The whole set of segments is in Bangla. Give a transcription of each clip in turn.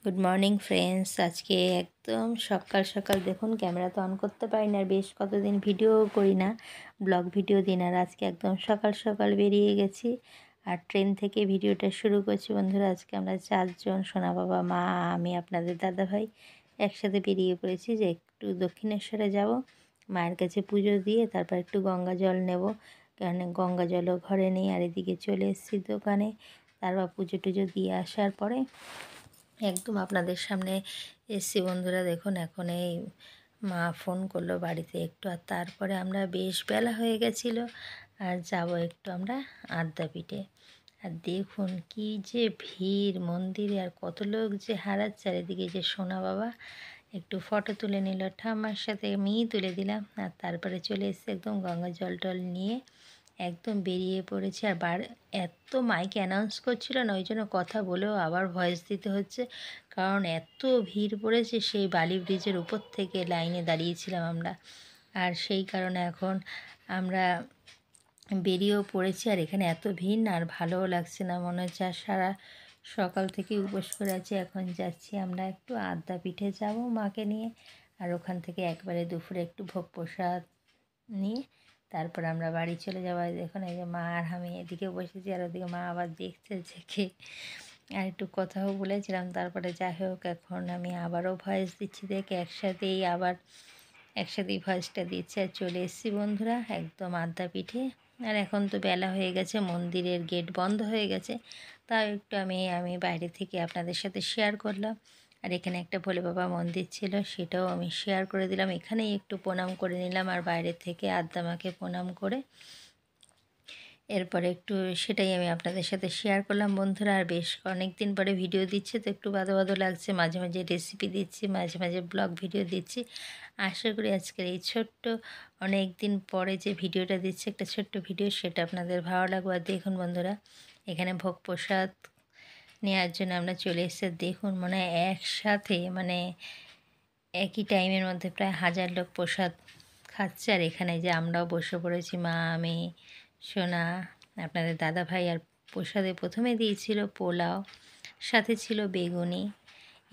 Good morning friends. আজকে একদম সকাল সকাল দেখুন, ক্যামেরা তো অন করতে পারি না, বেশ কতদিন ভিডিও করি না, ব্লগ ভিডিও দিন। আর আজকে একদম সকাল সকাল বেরিয়ে গেছি আর ট্রেন থেকে ভিডিওটা শুরু করছি। বন্ধুরা, আজকে আমরা চারজন, সোনা বাবা, মা, আমি, আপনাদের দাদাভাই একসাথে বেরিয়ে পড়েছি যে একটু দক্ষিণেশ্বরে যাব, মায়ের কাছে পুজো দিয়ে তারপর একটু গঙ্গা জল নেব, কারণ গঙ্গা জলও ঘরে নেই। আর এদিকে চলে এসেছি দোকানে, তারপর পুজো টুজো দিয়ে আসার পরে একদম আপনাদের সামনে এসছি। বন্ধুরা দেখুন, এখন এই মা ফোন করলো বাড়িতে একটু, আর তারপরে আমরা বেশ বেলা হয়ে গেছিলো আর যাব একটু আমরা আদ্যাপীঠে। আর দেখুন কি যে ভিড় মন্দিরে, আর কত লোক যে হারাচ্ছে। চারিদিকে যে সোনা বাবা একটু ফটো তুলে নিল, ঠাম্মার সাথে আমিই তুলে দিলাম। আর তারপরে চলে এসেছে একদম গঙ্গা জল টল নিয়ে একদম বেরিয়ে পড়েছে। আর এত মাইকে অ্যানাউন্স করছিল না, ওই জন্য কথা বলেও আবার ভয়েস দিতে হচ্ছে, কারণ এত ভিড় পড়েছে। সেই বালি ব্রিজের উপর থেকে লাইনে দাঁড়িয়েছিলাম আমরা, আর সেই কারণে এখন আমরা বেরিয়েও পড়েছি। আর এখানে এত ভিড় না, আর ভালোও লাগছে না, মনে হচ্ছে আর সারা সকাল থেকে উপোস করে আছি। এখন যাচ্ছি আমরা একটু আদ্যাপীঠে যাব মাকে নিয়ে, আর ওখান থেকে একবারে দুপুরে একটু ভোগ প্রসাদ নিয়ে তারপর আমরা বাড়ি চলে যাবো। দেখুন এই যে মা আর আমি এদিকে বসেছি, আর ওদিকে মা আবার দেখছে যে কে, আর একটু কথাও বলেছিলাম। তারপরে যাই হোক, এখন আমি আবারও ভয়েস দিচ্ছি, দেখে একসাথেই ভয়েসটা দিচ্ছি। আর চলে এসেছি বন্ধুরা একদম আদ্যাপীঠে। আর এখন তো বেলা হয়ে গেছে, মন্দিরের গেট বন্ধ হয়ে গেছে, তাও একটু আমি বাইরে থেকে আপনাদের সাথে শেয়ার করলাম। আর এখানে একটা ভোলে বাবা মন্দির ছিল, সেটাও আমি শেয়ার করে দিলাম। এখানেই একটু প্রণাম করে নিলাম, আর বাইরে থেকে আদ্যামাকে প্রণাম করে এরপরে একটু সেটাই আমি আপনাদের সাথে শেয়ার করলাম বন্ধুরা। আর বেশ অনেক দিন পরে ভিডিও দিচ্ছে, তো একটু বাদো বাদো লাগছে। মাঝে মাঝে রেসিপি দিচ্ছি, মাঝে মাঝে ব্লগ ভিডিও দিচ্ছি। আশা করি আজকের এই ছোট্ট অনেক দিন পরে যে ভিডিওটা দিচ্ছে, একটা ছোট্ট ভিডিও, সেটা আপনাদের ভালো লাগবে। আর দেখুন বন্ধুরা, এখানে ভোগ প্রসাদ নেওয়ার জন্য আমরা চলে এসেছি। দেখুন মানে একসাথে একই টাইমের মধ্যে প্রায় 1000 লোক প্রসাদ খাচ্ছে। আর এখানে যে আমরাও বসে পড়েছি, মা, আমি, সোনা, আপনাদের দাদা ভাই। আর প্রসাদে প্রথমে দিয়েছিল পোলাও, সাথে ছিল বেগুনি,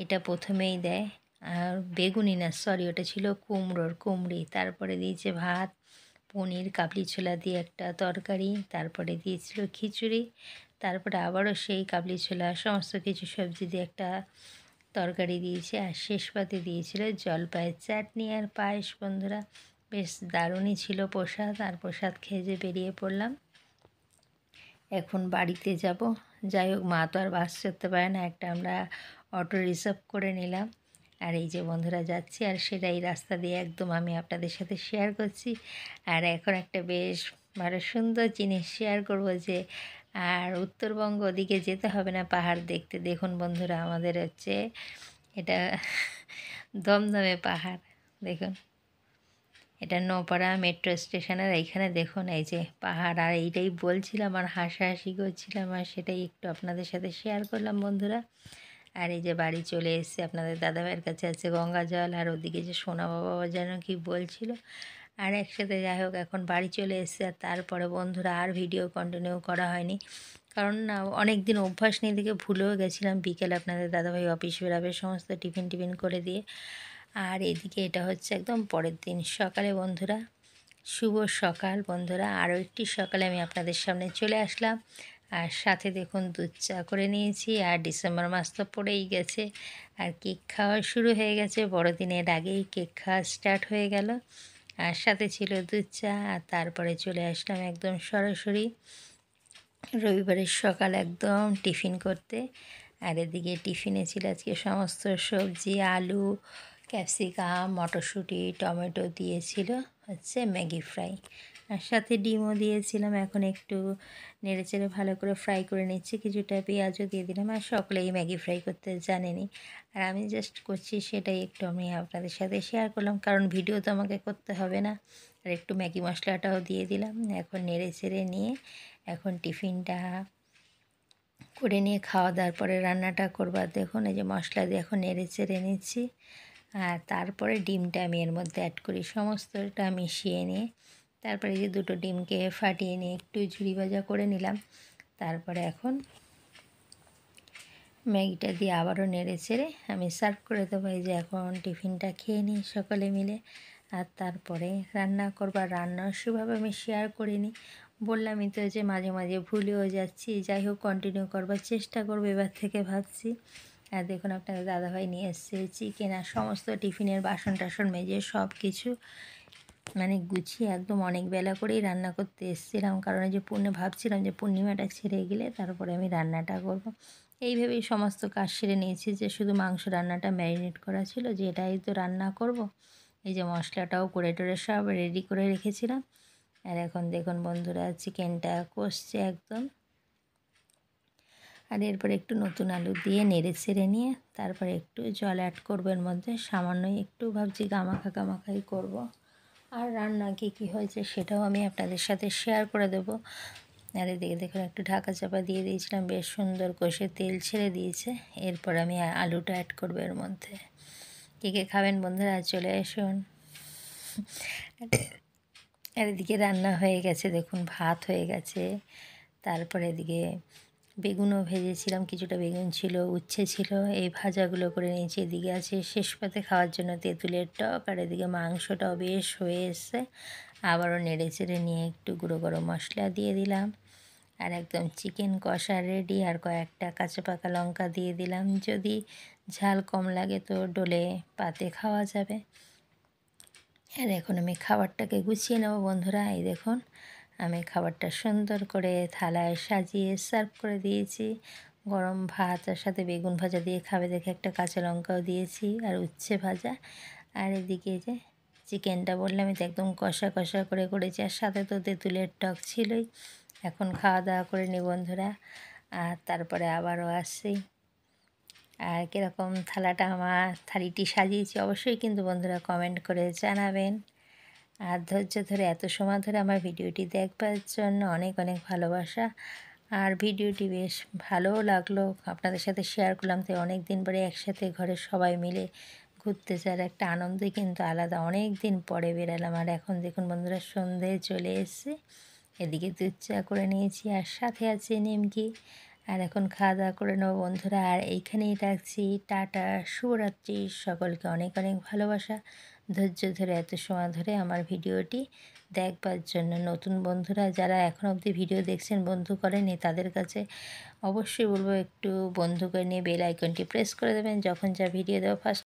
এটা প্রথমেই দেয়। আর বেগুনি না, সরি, ওটা ছিল কুমড়ি। তারপরে দিয়েছে ভাত, পনির, কাবলি ছোলা দিয়ে একটা তরকারি, তারপরে দিয়েছিল খিচুড়ি, তারপরে আবারও সেই কাবলি ছোলা সমস্ত কিছু সবজি দিয়ে একটা তরকারি দিয়েছে। আর শেষ পাতে দিয়েছিল জলপাইয়ের চাটনি আর পায়েস। বন্ধুরা, বেশ দারুণই ছিল প্রসাদ। আর প্রসাদ খেয়ে যে বেরিয়ে পড়লাম, এখন বাড়িতে যাব। যাই হোক, মা তো আর বাস চড়তে পারে না, একটা আমরা অটো রিজার্ভ করে নিলাম। আর এই যে বন্ধুরা যাচ্ছি, আর সেটাই রাস্তা দিয়ে একদম আমি আপনাদের সাথে শেয়ার করছি। আর এখন একটা বেশ ভালো সুন্দর জিনিস শেয়ার করব, যে আর উত্তরবঙ্গ ওদিকে যেতে হবে না পাহাড় দেখতে। দেখুন বন্ধুরা, আমাদের হচ্ছে এটা দমদমে পাহাড়। দেখুন, এটা নপাড়া মেট্রো স্টেশনের এইখানে দেখুন এই যে পাহাড়। আর এইটাই বলছিলাম আর হাসাহাসি করছিলাম, আর সেটাই একটু আপনাদের সাথে শেয়ার করলাম বন্ধুরা। আর এই যে বাড়ি চলে এসেছে, আপনাদের দাদাভাইয়ের কাছে আছে গঙ্গা জল, আর ওদিকে যে সোনা বাবা যেন কি বলছিল, আর একসাথে যাই হোক এখন বাড়ি চলে এসেছে। আর তারপরে বন্ধুরা আর ভিডিও কন্টিনিউ করা হয়নি, কারণ না অনেক দিন অভ্যাস নেই, দিকে ভুলেও গেছিলাম। বিকেলে আপনাদের দাদাভাই অফিস বেরাবে, সমস্ত টিফিন করে দিয়ে। আর এদিকে এটা হচ্ছে একদম পরের দিন সকালে বন্ধুরা। শুভ সকাল বন্ধুরা, আরও একটি সকালে আমি আপনাদের সামনে চলে আসলাম। আর সাথে দেখুন দুধ চা করে নিয়েছি। আর ডিসেম্বর মাস তো পড়েই গেছে, আর কেক খাওয়া শুরু হয়ে গেছে। বড়দিনের আগেই কেক খাওয়া স্টার্ট হয়ে গেল। আর সাথে ছিল দুধ চা। আর তারপরে চলে আসলাম একদম সরাসরি রবিবারের সকাল একদম টিফিন করতে। আর এদিকে টিফিনে ছিল আজকে সমস্ত সবজি, আলু, ক্যাপসিকাম, মটরশুঁটি, টমেটো দিয়েছিল হচ্ছে ম্যাগি ফ্রাই, আর সাথে ডিমও দিয়েছিলাম। এখন একটু নেড়েচেড়ে ভালো করে ফ্রাই করে নিচ্ছি, কিছুটা পেঁয়াজও দিয়ে দিলাম। আর সকলেই ম্যাগি ফ্রাই করতে জানেনি, আর আমি জাস্ট করছি, সেটাই একটু আমি আপনাদের সাথে শেয়ার করলাম, কারণ ভিডিও তো আমাকে করতে হবে না। আর একটু ম্যাগি মশলাটাও দিয়ে দিলাম। এখন নেড়েচেড়ে নিয়ে এখন টিফিনটা করে নিয়ে খাওয়া দাওয়ার পরে রান্নাটা করবার। দেখুন এই যে মশলা দিয়ে এখন নেড়ে চেড়ে নিচ্ছি। আর তারপরে ডিমটা আমি এর মধ্যে অ্যাড করি, সমস্তটা মিশিয়ে নিয়ে তারপরে যে দুটো ডিমকে ফাটিয়ে নিয়ে একটু ঝুরি ভাজা করে নিলাম। তারপরে এখন ম্যাগিটা দিয়ে আবারও নেড়ে চেড়ে আমি সার্ভ করে দেবো। এই যে এখন টিফিনটা খেয়ে নিই সকলে মিলে, আর তারপরে রান্না করবার রান্নাও সেভাবে আমি শেয়ার করিনি। বললামই তো যে মাঝে মাঝে ভুলেও যাচ্ছি, যাই হোক কন্টিনিউ করবার চেষ্টা করবো এবার থেকে ভাবছি। আর দেখুন আপনাদের দাদাভাই নিয়ে এসছে চিকেন, আর সমস্ত টিফিনের বাসন টাসন মেজে সব কিছু মানে গুছিয়ে একদম অনেক বেলা করেই রান্না করতে এসেছিলাম, কারণ এই যে ভাবছিলাম যে পূর্ণিমাটা ছেড়ে গেলে তারপরে আমি রান্নাটা করব। এইভাবেই সমস্ত কাজ সেরে নিয়েছি, যে শুধু মাংস রান্নাটা ম্যারিনেট করা ছিল, যে এটাই তো রান্না করব। এই যে মশলাটাও করে টোরে সব রেডি করে রেখেছিলাম। আর এখন দেখুন বন্ধুরা চিকেনটা কষছে একদম। আর এরপর একটু নতুন আলু দিয়ে নেড়ে ছেড়ে নিয়ে তারপরে একটু জল অ্যাড করবো এর মধ্যে, সামান্যই একটু ভাবছি গামাখাই করব। আর রান্না কী হয়েছে সেটাও আমি আপনাদের সাথে শেয়ার করে দেবো। আর এদিকে দেখুন একটু ঢাকা চাপা দিয়ে দিয়েছিলাম, বেশ সুন্দর কষে তেল ছেড়ে দিয়েছে। এরপর আমি আলুটা অ্যাড করবো এর মধ্যে। কে খাবেন বন্ধুরা চলে আসুন। আর এদিকে রান্না হয়ে গেছে, দেখুন ভাত হয়ে গেছে। তারপরে এদিকে বেগুনও ভেজেছিলাম, কিছুটা বেগুন ছিল, উচ্ছে ছিল, এই ভাজাগুলো করে নিয়েছি। এদিকে আছে শেষ পাতে খাওয়ার জন্য তেঁতুলের টক। আর এদিকে মাংসটাও বেশ হয়ে এসছে, আবারও নেড়ে চেড়ে নিয়ে একটু গুঁড়ো গরম মশলা দিয়ে দিলাম। আর একদম চিকেন কষা রেডি। আর কয়েকটা কাঁচা পাকা লঙ্কা দিয়ে দিলাম, যদি ঝাল কম লাগে তো ডলে পাতে খাওয়া যাবে। আর এখন আমি খাবারটাকে গুছিয়ে নেব বন্ধুরা। এই দেখুন আমি খাবারটা সুন্দর করে থালায় সাজিয়ে সার্ভ করে দিয়েছি। গরম ভাতের সাথে বেগুন ভাজা দিয়ে খাবে দেখে একটা কাঁচা লঙ্কাও দিয়েছি, আর উচ্ছে ভাজা। আর এদিকে যে চিকেনটা বললাম এটা একদম কষা কষা করে করেছি, আর সাথে তো তেঁতুলের টক ছিলই। এখন খাওয়া দাওয়া করে নি বন্ধুরা, আর তারপরে আবারও আসছি। আর কীরকম থালিটি সাজিয়েছি অবশ্যই কিন্তু বন্ধুরা কমেন্ট করে জানাবেন। আর ধৈর্য ধরে এত সময় ধরে আমার ভিডিওটি দেখবার জন্য অনেক অনেক ভালোবাসা। আর ভিডিওটি বেশ ভালোও লাগলো, আপনাদের সাথে শেয়ার করলাম। তাই অনেক দিন পরে একসাথে ঘরের সবাই মিলে ঘুরতে যাওয়ার একটা আনন্দই কিন্তু আলাদা। অনেক দিন পরে বেরালাম। আর এখন দেখুন বন্ধুরা সন্ধে চলে এসছে, এদিকে দুধ চা করে নিয়েছি আর সাথে আছে নিমকি। আর এখন খাওয়া দাওয়া করে নেবো বন্ধুরা। আর এইখানেই রাখছি, টাটা, শুভরাত্রি। সকলকে অনেক অনেক ভালোবাসা। ধৈর্য ধরে এত সময় ধরে আমার ভিডিওটি দেখবার জন্য। নতুন বন্ধুরা যারা এখন অবধি ভিডিও দেখছেন বন্ধু করেনি, তাদের কাছে অবশ্যই বলবো একটু বন্ধু করে নিয়ে বেল আইকনটি প্রেস করে দেবেন, যখন যা ভিডিও দেবো ফার্স্ট